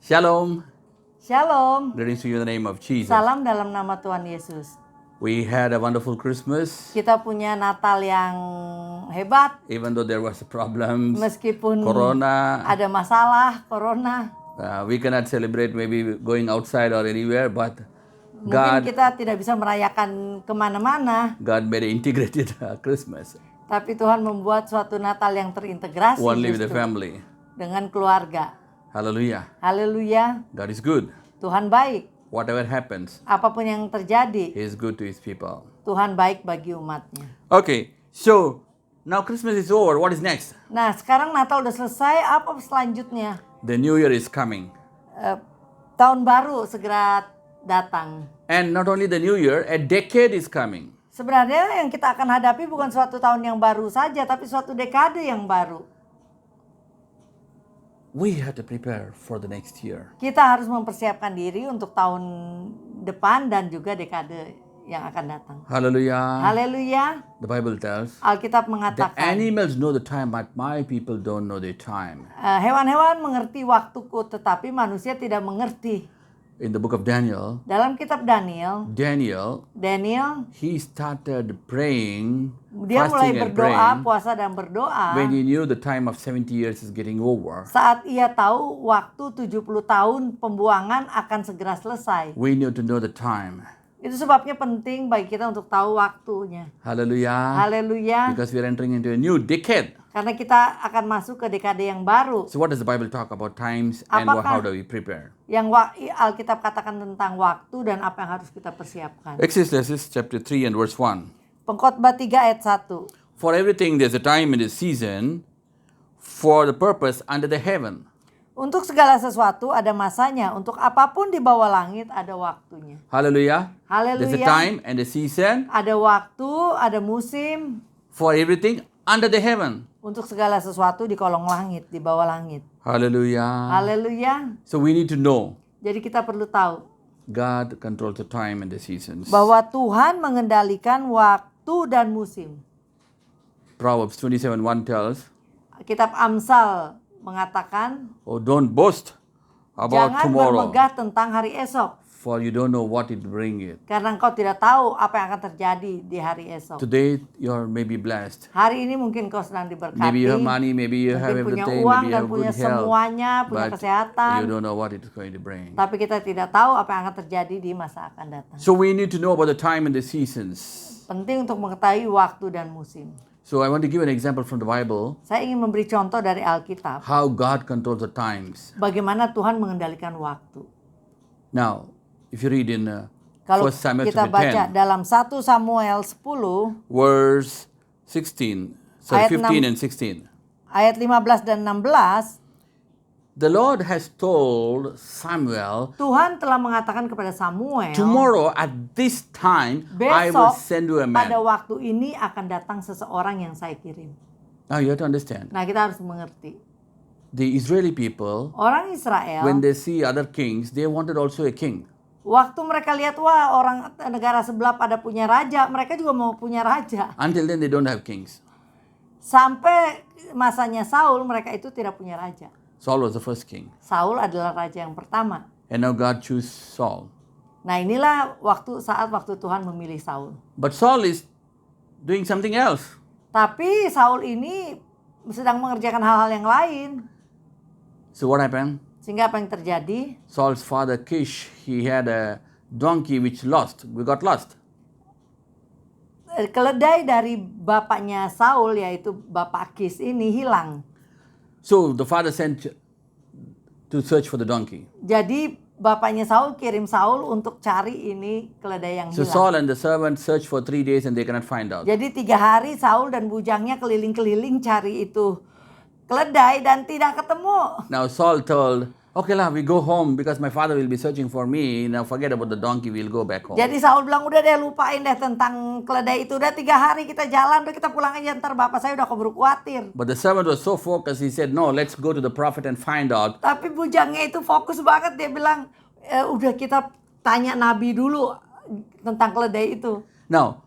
Shalom. Shalom. Greetings to you in the name of Jesus. Salam dalam nama Tuhan Yesus. We had a wonderful Christmas, Kita punya Natal yang hebat, even though there was problems, meskipun Corona. ada masalah, Corona. We cannot celebrate maybe going outside or anywhere, but Mungkin kita tidak bisa merayakan kemana-mana, God made an integrated Christmas, tapi Tuhan membuat suatu Natal yang terintegrasi only with the justru family. dengan keluarga. Hallelujah. Haleluya, God is good. Tuhan baik. Whatever happens, Apapun yang terjadi, He is good to His people. Tuhan baik bagi umatnya. Okay, so now Christmas is over. What is next? Nah, sekarang Natal udah selesai, apa selanjutnya? The New Year is coming. Tahun baru segera datang. And not only the New Year, a decade is coming. Sebenarnya yang kita akan hadapi bukan suatu tahun yang baru saja, tapi suatu dekade yang baru. We have to prepare for the next year. Kita harus mempersiapkan diri untuk tahun depan dan juga dekade yang akan datang. Hallelujah. Haleluya. The Bible tells, Alkitab the mengatakan, animals know the time, but my people don't know their time. hewan-hewan mengerti waktuku, tetapi manusia tidak mengerti. In the book of Daniel, Dalam kitab Daniel, he started praying, dia mulai fasting and berdoa, praying, puasa dan berdoa. when he knew the time of 70 years is getting over. Saat ia tahu waktu 70 tahun pembuangan akan segera selesai. We need to know the time. Itu sebabnya penting bagi kita untuk tahu waktunya. Hallelujah. Haleluya. Because we are entering into a new decade. Karena kita akan masuk ke dekade yang baru. So what does the Bible talk about times and how do we prepare? Yang Alkitab katakan tentang waktu dan apa yang harus kita persiapkan. Ecclesiastes chapter 3 and verse 1. Pengkhotbah 3 ayat 1. For everything there's a time and a season for the purpose under the heaven. Untuk segala sesuatu ada masanya, untuk apapun di bawah langit ada waktunya. Hallelujah. Haleluya. There's a time and a season Ada waktu, ada musim for everything under the heaven. untuk segala sesuatu di kolong langit, di bawah langit. Hallelujah. Haleluya. So we need to know Jadi kita perlu tahu God controls the time and the seasons. bahwa Tuhan mengendalikan waktu dan musim. Proverbs 27:1 tells, Kitab Amsal mengatakan, oh, don't boast about jangan tomorrow, bermegah tentang hari esok, for you don't know what it bring it. karena engkau tidak tahu apa yang akan terjadi di hari esok. Today you're maybe blessed. Hari ini mungkin kau sedang diberkati, Maybe you have money, maybe you have mungkin punya everything, uang maybe you dan have punya good health, semuanya, punya but kesehatan, you don't know what it's going to bring. tapi kita tidak tahu apa yang akan terjadi di masa akan datang. So we need to know about the time and the seasons. Penting untuk mengetahui waktu dan musim. So I want to give an example from the Bible, Saya ingin memberi contoh dari Alkitab, how God controls the times. bagaimana Tuhan mengendalikan waktu. Now, if you read in Kalau 1 Samuel kita chapter baca 10, dalam 1 Samuel 10, verse 16, so Ayat 15 6. and 16. ayat 15 dan 16, The Lord has told Samuel, Tuhan telah mengatakan kepada Samuel, tomorrow at this time I will besok send you a pada man. waktu ini akan datang seseorang yang saya kirim. Now you have to understand, Nah, kita harus mengerti. the Israeli people, Orang Israel, when they see other kings, they wanted also a king. waktu mereka lihat, wah, orang negara sebelah pada punya raja, mereka juga mau punya raja. Until then they don't have kings. Sampai masanya Saul, mereka itu tidak punya raja. Saul was the first king. Saul adalah raja yang pertama. And now God chose Saul. Nah, inilah saat waktu Tuhan memilih Saul. But Saul is doing something else. Tapi Saul ini sedang mengerjakan hal-hal yang lain. So what happened? Sehingga apa yang terjadi? Saul's father Kish, he had a donkey which got lost. Keledai dari bapaknya Saul, yaitu Bapak Kis ini, hilang. So the father sent to search for the donkey. Jadi bapaknya Saul kirim Saul untuk cari ini keledai yang So hilang. Saul and the servant searched for 3 days and they cannot find out. Jadi 3 hari Saul dan bujangnya keliling-keliling cari itu keledai dan tidak ketemu. Now Saul told, okay lah, we go home because my father will be searching for me. Now forget about the donkey, we'll go back home. Jadi Saul bilang, udah deh lupain deh tentang keledai itu. Udah 3 hari kita jalan, udah kita pulang aja, ntar bapak saya udah keburu khawatir. But the servant was so focused, he said, no, let's go to the prophet and find out. Tapi bujangnya itu fokus banget, dia bilang, udah kita tanya nabi dulu tentang keledai itu. Now,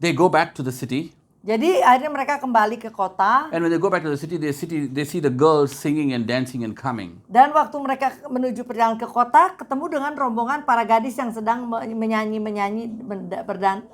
they go back to the city. Jadi akhirnya mereka kembali ke kota. And when they go back to the city, they see the girls singing and dancing and coming. Dan waktu mereka menuju perjalanan ke kota, ketemu dengan rombongan para gadis yang sedang menyanyi,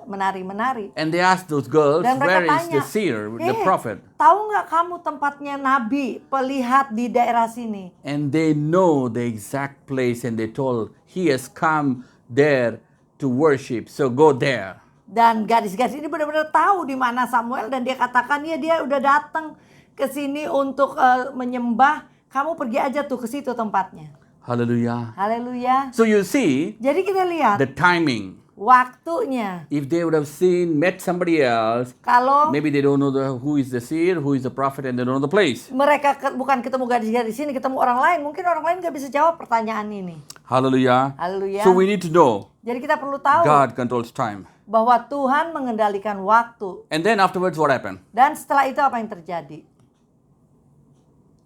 menari-menari. And they ask those girls, Dan where mereka is the tanya, seer, the prophet? Tahu nggak kamu tempatnya nabi, pelihat di daerah sini? And they know the exact place, and they told, he has come there to worship, so go there. Dan gadis-gadis ini benar-benar tahu di mana Samuel, dan dia katakan ya dia udah datang ke sini untuk menyembah. Kamu pergi aja tuh ke situ tempatnya. Hallelujah. Haleluya. So you see Jadi kita lihat the timing. waktunya. If they would have met somebody else, Kalau maybe they don't know who is the seer, who is the prophet, and they don't know the place. mereka bukan ketemu gadis-gadis sini, ketemu orang lain, mungkin orang lain nggak bisa jawab pertanyaan ini. Hallelujah. Haleluya. So we need to know Jadi kita perlu tahu God controls time. bahwa Tuhan mengendalikan waktu. And then afterwards, what happened? Dan setelah itu apa yang terjadi?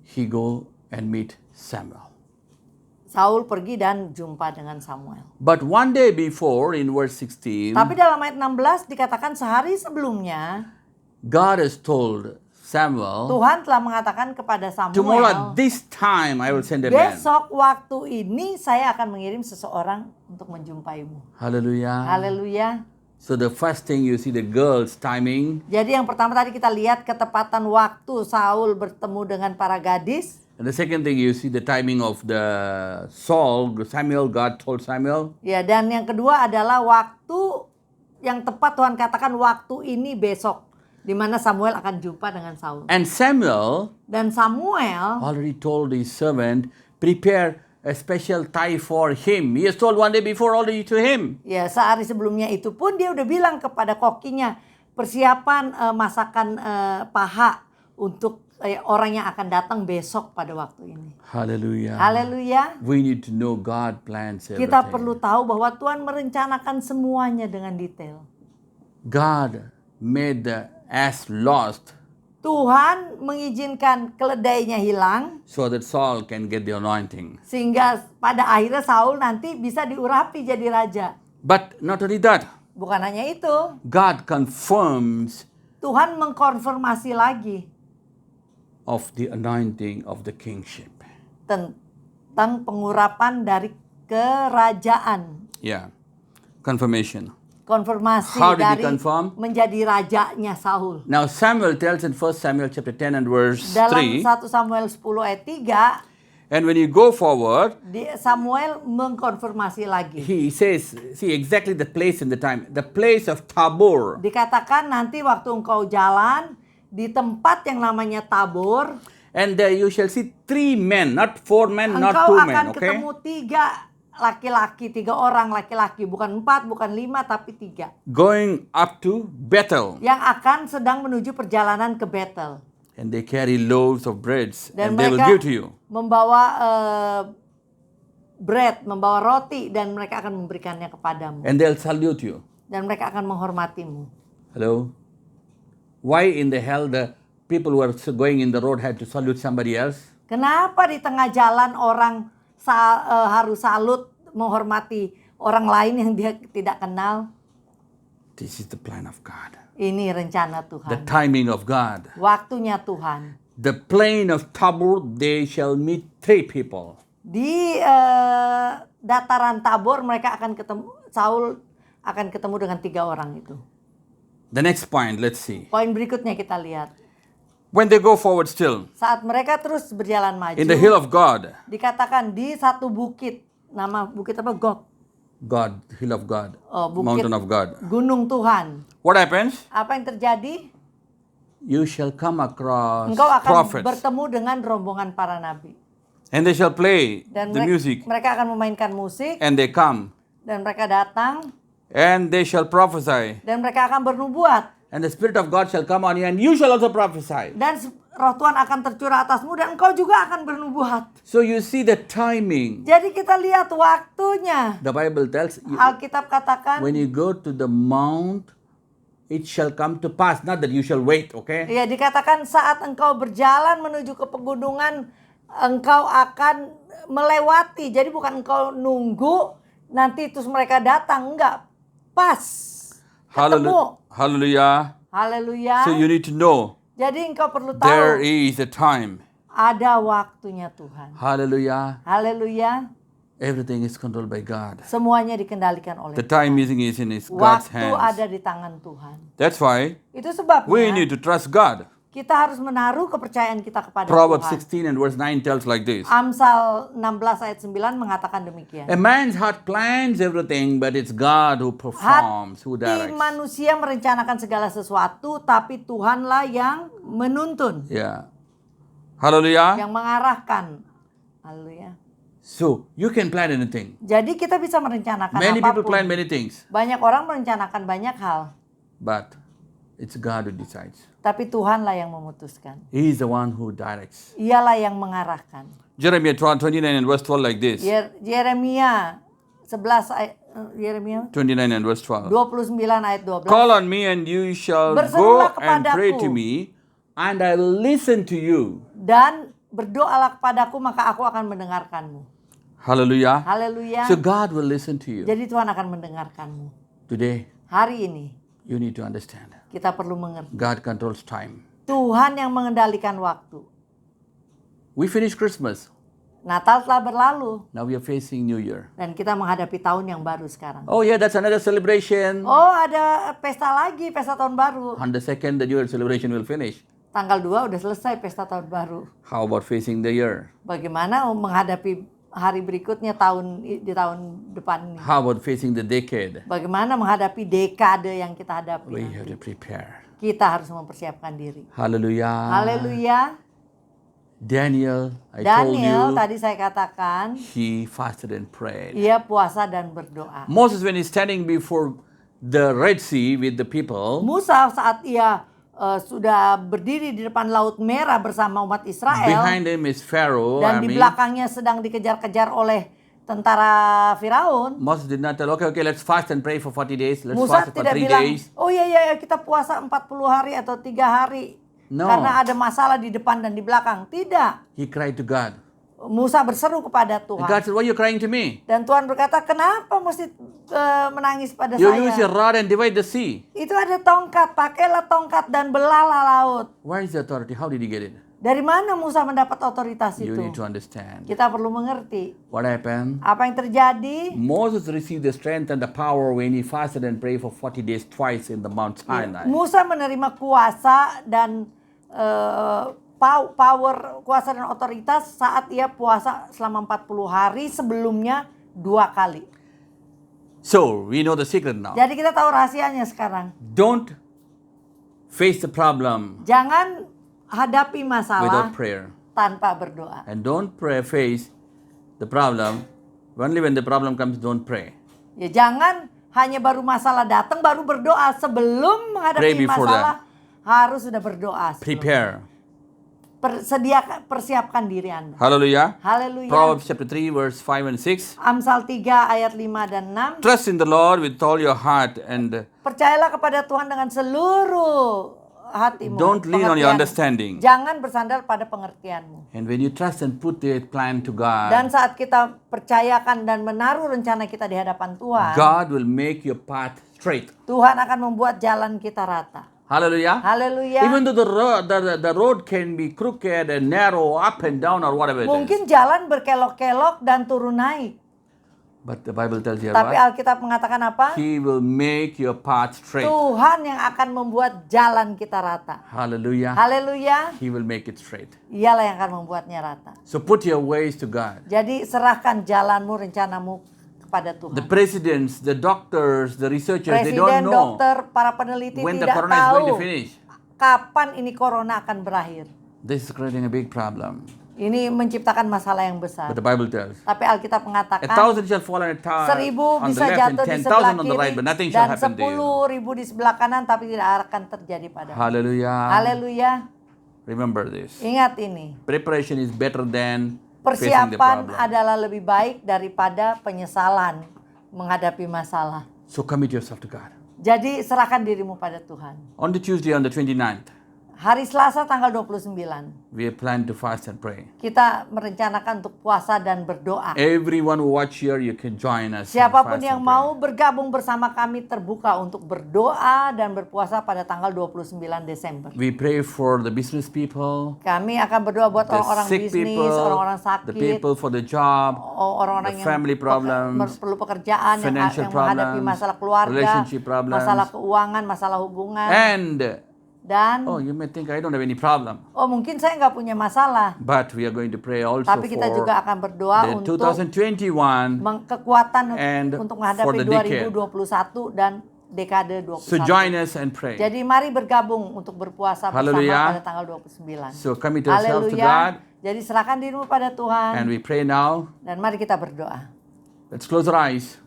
He go and meet Samuel. Saul pergi dan jumpa dengan Samuel. But one day before, in verse 16, Tapi dalam ayat 16 dikatakan sehari sebelumnya God has told Samuel, Tuhan telah mengatakan kepada tomorrow at Samuel, this time I will send a man. besok waktu ini saya akan mengirim seseorang untuk menjumpaimu. Hallelujah. Haleluya. So the first thing you see the girls timing, Jadi yang pertama tadi kita lihat ketepatan waktu Saul bertemu dengan para gadis. and the second thing you see the timing of the Samuel, God told Samuel. Ya, dan yang kedua adalah waktu yang tepat Tuhan katakan waktu ini besok, di mana Samuel akan jumpa dengan Saul. And Samuel Dan Samuel already told his servant, prepare a special tie for him. He has told one day before already to him. ya sehari sebelumnya itu pun dia udah bilang kepada kokinya persiapan masakan paha untuk orang yang akan datang besok pada waktu ini. Hallelujah. Haleluya. We need to know God plans everything. Kita perlu tahu bahwa Tuhan merencanakan semuanya dengan detail. God made the ass lost Tuhan mengizinkan keledainya hilang so that Saul can get the anointing. sehingga pada akhirnya Saul nanti bisa diurapi jadi raja. But not only that, Bukan hanya itu, God confirms Tuhan mengkonfirmasi lagi of the anointing of the kingship. tentang pengurapan dari kerajaan. Yeah, confirmation. Konfirmasi How did he dari confirm? menjadi rajanya Saul. Now Samuel tells in 1 Samuel chapter 10 and verse Dalam 3, 1 Samuel 10 ayat 3, and when you go forward, Samuel mengkonfirmasi lagi. he says, see exactly the place and the time, the place of Tabor. Dikatakan nanti waktu engkau jalan di tempat yang namanya Tabor, And there you shall see 3 men, not 4 men, not engkau 2 akan men, okay? ketemu 3 orang laki-laki, bukan 4, bukan 5, tapi 3. Going up to Bethel. Yang akan sedang menuju perjalanan ke Bethel. And they carry loaves of breads, Dan and they will mereka give to you. membawa bread, membawa roti, dan mereka akan memberikannya kepadamu. And they'll salute you. Dan mereka akan menghormatimu. Hello? Why in the hell the people who are going in the road had to salute somebody else? Kenapa di tengah jalan orang harus salut menghormati orang lain yang dia tidak kenal? This is the plan of God. Ini rencana The Tuhan. timing of God. Waktunya Tuhan. The plain of Tabor, they shall meet 3 people. Di dataran Tabor mereka akan ketemu, Saul akan ketemu dengan 3 orang itu. The next point, let's see. Poin berikutnya kita lihat. When they go forward still, Saat mereka terus berjalan maju, in the hill of God, dikatakan di satu bukit, nama bukit apa? God, hill of God, Oh, bukit mountain of God. Gunung Tuhan. What happens? Apa yang terjadi? You shall come across Engkau akan prophets, bertemu dengan rombongan para nabi. and they shall play Dan the music, mereka akan memainkan musik, and they come, dan mereka datang, and they shall prophesy, dan mereka akan bernubuat. and the Spirit of God shall come on you, and you shall also prophesy. Dan roh Tuhan akan tercurah atasmu, dan engkau juga akan bernubuat. So you see the timing. Jadi kita lihat waktunya. The Bible tells you, Alkitab katakan, when you go to the mount, it shall come to pass. Not that you shall wait, okay? ya dikatakan saat engkau berjalan menuju ke pegunungan, engkau akan melewati. Jadi bukan engkau nunggu, nanti terus mereka datang. Enggak, pas. Ketemu. Hallelujah. Haleluya. So you need to know Jadi engkau perlu there tahu is a time. ada waktunya Tuhan. Hallelujah. Haleluya. Everything is controlled by God. Semuanya dikendalikan oleh The Tuhan. time is in God's Waktu hands. ada di tangan Tuhan. That's why Itu we sebabnya need to trust God. kita harus menaruh kepercayaan kita kepada Proverbs Tuhan. 16 and verse 9 tells like this. Amsal 16 ayat 9 mengatakan demikian. A man's heart plans everything, but it's God who performs, who Hati directs. manusia merencanakan segala sesuatu, tapi Tuhanlah yang menuntun, Yeah. Hallelujah. yang mengarahkan. Haleluya. So you can plan anything. Jadi kita bisa merencanakan Many people apapun. plan many things, Banyak orang merencanakan banyak hal, but it's God who decides. tapi Tuhanlah yang memutuskan. He is the one who directs. Ialah yang mengarahkan. Jeremiah 29 and verse 12 like this. Yeremia 11 ayat Yeremia 29 and verse 12. 29 ayat 12. Call on me and you shall go Berserulah and pray kepadaku. to me, and I will listen to you. Dan berdoalah kepadaku maka aku akan mendengarkanmu. Hallelujah. Haleluya. So God will listen to you. Jadi Tuhan akan mendengarkanmu. Today, Hari ini you need to understand. kita perlu mengerti. God controls time. Tuhan yang mengendalikan waktu. We finished Christmas. Natal telah berlalu Now we are facing New Year. dan kita menghadapi tahun yang baru sekarang. Oh yeah, that's another celebration. Oh, ada pesta lagi, pesta tahun baru. On the second, the New Year celebration will finish. Tanggal 2 udah selesai pesta tahun baru. How about facing the year? Bagaimana menghadapi hari berikutnya di tahun depan ini? How about facing the decade? Bagaimana menghadapi dekade yang kita hadapi? We nanti? have to prepare. Kita harus mempersiapkan diri. Hallelujah. Haleluya. Daniel, I Daniel told tadi saya katakan you, he fasted and prayed. ia puasa dan berdoa. Moses, when he's standing before the Red Sea with the people, Musa saat ia sudah berdiri di depan Laut Merah bersama umat Israel behind him is Pharaoh dan di army. belakangnya sedang dikejar-kejar oleh tentara Firaun. Moses did not tell, okay, let's fast and pray for 40 days. Let's Musa fast for tidak 3 bilang, days. oh iya kita puasa 40 hari atau 3 hari. No. Karena ada masalah di depan dan di belakang. Tidak. He cried to God. Musa berseru kepada And Tuhan. God said, why are you crying to me? Dan Tuhan berkata, kenapa mesti menangis pada You saya? use your rod and divide the sea. Itu ada tongkat, pakailah tongkat dan belalah laut. Where is the authority? How did he get it? Dari mana Musa mendapat otoritas You itu? need to understand. Kita perlu mengerti. What happened? Apa yang terjadi? Moses received the strength and the power when he fasted and prayed for 40 days twice in the Mount Sinai. Musa menerima kuasa dan power, kuasa dan otoritas saat ia puasa selama 40 hari sebelumnya 2 kali. So, we know the secret now. Jadi kita tahu rahasianya sekarang. Don't face the problem Jangan hadapi masalah without prayer. tanpa berdoa. And don't face the problem. Only when the problem comes, don't pray. Ya jangan hanya baru masalah datang baru berdoa. Sebelum Pray menghadapi before masalah harus sudah berdoa. Prepare. Persiapkan diri Anda. Hallelujah. Haleluya. Proverbs chapter 3 verse 5 and 6. Amsal 3 ayat 5 dan 6. Trust in the Lord with all your heart and Percayalah kepada Tuhan dengan seluruh hatimu. don't lean on your pengertianmu. understanding. Jangan bersandar pada pengertianmu. And when you trust and put the plan to Dan God, saat kita percayakan dan menaruh rencana kita di hadapan Tuhan, God will make your path straight. Tuhan akan membuat jalan kita rata. Hallelujah. Haleluya. Even though the road can be crooked and narrow, up and down or whatever it is. Mungkin jalan berkelok-kelok dan turun naik. But the Bible tells you Tapi what? Alkitab mengatakan apa? He will make your path straight. Tuhan yang akan membuat jalan kita rata. Hallelujah. Haleluya. He will make it straight. Ialah yang akan membuatnya rata. So put your ways to God. Jadi serahkan jalanmu, rencanamu kepada Tuhan. The presidents, the doctors, the researchers, they don't Presiden, know dokter, para peneliti when the tidak corona is going to tahu finish. kapan ini corona akan berakhir. This is creating a big problem. Ini menciptakan masalah yang besar. But the Bible tells, Tapi Alkitab mengatakan 1,000 shall fall on 1000 on the bisa left and jatuh di sebelah 10,000 on the right, kiri but nothing shall dan happen to you. 10.000 di sebelah kanan tapi tidak akan terjadi padamu. Hallelujah. Haleluya. Remember this. Ingat ini. Preparation is better than facing the Persiapan problem. adalah lebih baik daripada penyesalan menghadapi masalah. So commit yourself to God. Jadi serahkan dirimu pada Tuhan. On the Tuesday, on the 29th, Hari Selasa tanggal 29. we plan to fast and pray. Kita merencanakan untuk puasa dan berdoa. Everyone who watch here, you can join us. in Siapapun fast yang and pray. mau bergabung bersama kami terbuka untuk berdoa dan berpuasa pada tanggal 29 Desember. We pray for the business people, Kami akan berdoa buat the orang-orang sick bisnis, people, orang-orang the sakit, people for the job, orang-orang the yang family problems, perlu pekerjaan, financial yang menghadapi problems, masalah keluarga, relationship problems, masalah keuangan, masalah hubungan, and dan you may think I don't have any problem, mungkin saya nggak punya masalah, but we are going to pray also tapi kita for juga akan berdoa the untuk 2021. kekuatan and untuk for menghadapi the decade. 2021 dan dekade 21. So join us and pray. Jadi mari bergabung untuk berpuasa bersama Hallelujah. pada tanggal 29. So commit yourself to God, Haleluya. Jadi serahkan dirimu pada Tuhan and we pray now. dan mari kita berdoa. Let's close our eyes.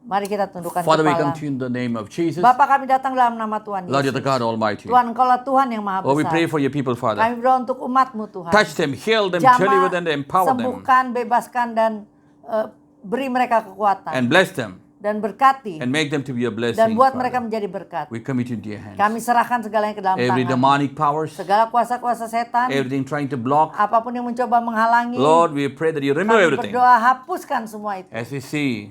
Mari kita tundukkan Father, we come kepala. to you in the name of Jesus. Bapa, kami datang dalam nama Tuhan Lord, you're the Yesus. God Almighty. Tuhan, Engkaulah Tuhan yang maha Lord, we pray besar. for your people, Father. Kami berdoa untuk umat-Mu Tuhan. Touch them, heal them, Jamah, deliver them, empower them, sembuhkan, bebaskan dan beri mereka kekuatan and bless them, dan berkati and make them to be a dan blessing. buat Father. mereka menjadi berkat. We commit into your hands. Kami serahkan segalanya ke dalam Every tangan. demonic powers, Segala kuasa-kuasa setan, everything trying to block. apapun yang mencoba menghalangi, Lord, we pray that you remove kami everything. berdoa hapuskan semua itu. As we see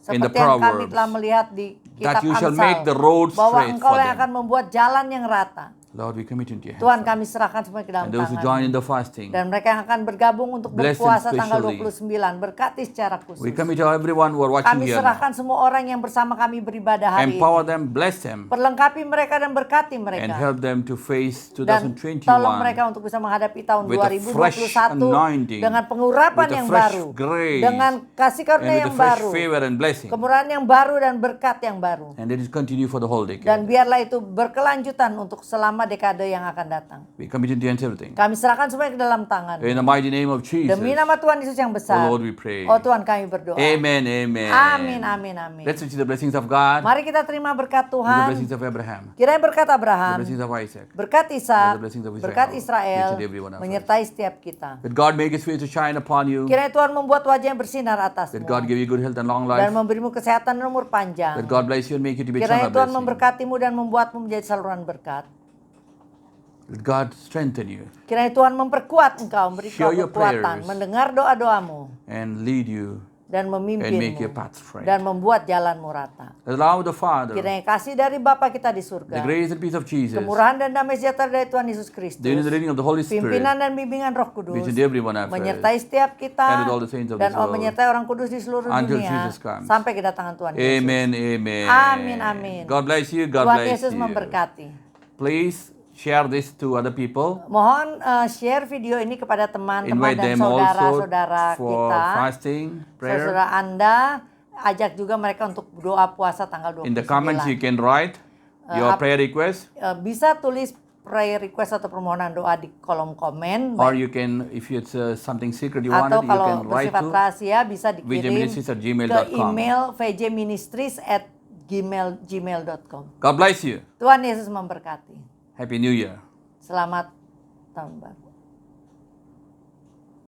in the Seperti yang kami Proverbs, telah melihat di that kitab you shall Amsal, make the road bahwa straight Engkau for yang them. akan membuat jalan yang rata. Lord, we commit into your hands. Tuhan, Father. kami serahkan semua ke dalam And those who tangan. join in the fasting, Dan mereka yang akan bergabung untuk Bless them berpuasa tanggal specially. 29, berkati secara khusus. we commit to everyone who are watching Kami here. now. serahkan semua orang yang bersama kami beribadah hari Empower ini. them, bless them, Perlengkapi mereka dan berkati and mereka. help them to face Dan tolong mereka 2021 untuk bisa menghadapi tahun with a fresh 2021 anointing, dengan pengurapan with a yang fresh baru, grace, dengan kasih and karunia with yang a fresh baru, favor and blessing. kemurahan yang baru dan berkat yang baru. And let it continue for the whole decade. Dan biarlah itu berkelanjutan untuk selama dekade yang akan datang. We commit into your hands everything. Kami serahkan semuanya ke dalam tangan. In the mighty name of Jesus. Demi nama Tuhan Yesus yang besar. Oh Lord, we pray. Oh Tuhan, kami berdoa. Amen, amen. Amin, amin, amin. Let's receive the blessings of God, Mari kita terima berkat the Tuhan. blessings of Abraham, Kiranya berkat the Abraham, blessings of Isaac. berkat Ishak, the blessings of Israel, berkat Israel, each and every one of us. menyertai setiap kita. That God make His face to shine upon you. Kiranya Tuhan membuat wajahnya bersinar atasmu. That God give you good health and long Dan life. memberimu kesehatan dan umur panjang. That God bless you and make you to be a Kiranya channel of Tuhan blessing. memberkatimu dan membuatmu menjadi saluran berkat. Let God strengthen you Kiranya Tuhan memperkuat engkau, memberi Hear kau your kekuatan, prayers. mendengar doa-doamu, and lead you dan and make memimpinmu, your path straight. dan membuat jalanmu rata. Allow the Father, Kiranya kasih dari Bapa kita di the surga, grace and peace of Jesus, kemurahan dan damai sejahtera dari Tuhan Yesus the Kristus, leading of the Holy Spirit, pimpinan dan bimbingan Roh Kudus, which in everyone of us, menyertai setiap and kita with all the saints of dan this world, menyertai orang kudus di seluruh until dunia Jesus comes. sampai kedatangan Tuhan Yesus. Amen, amen. Amin, amin. God bless you. God Tuhan bless Yesus you. memberkati. Please share this to other people. Mohon share video ini kepada teman-teman Invite dan them also saudara-saudara for kita. fasting, prayer. Saudara Anda, ajak juga mereka untuk doa puasa tanggal 29. In the comments you can write your prayer request, Bisa tulis prayer request atau permohonan doa di kolom komen. or you can, if it's something secret you wanted, Atau you kalau can write bersifat to rahasia bisa dikirim ke vjministries@gmail.com. email vjministries@gmail.com. God bless you. Tuhan Yesus memberkati. Happy New Year. Selamat tahun baru.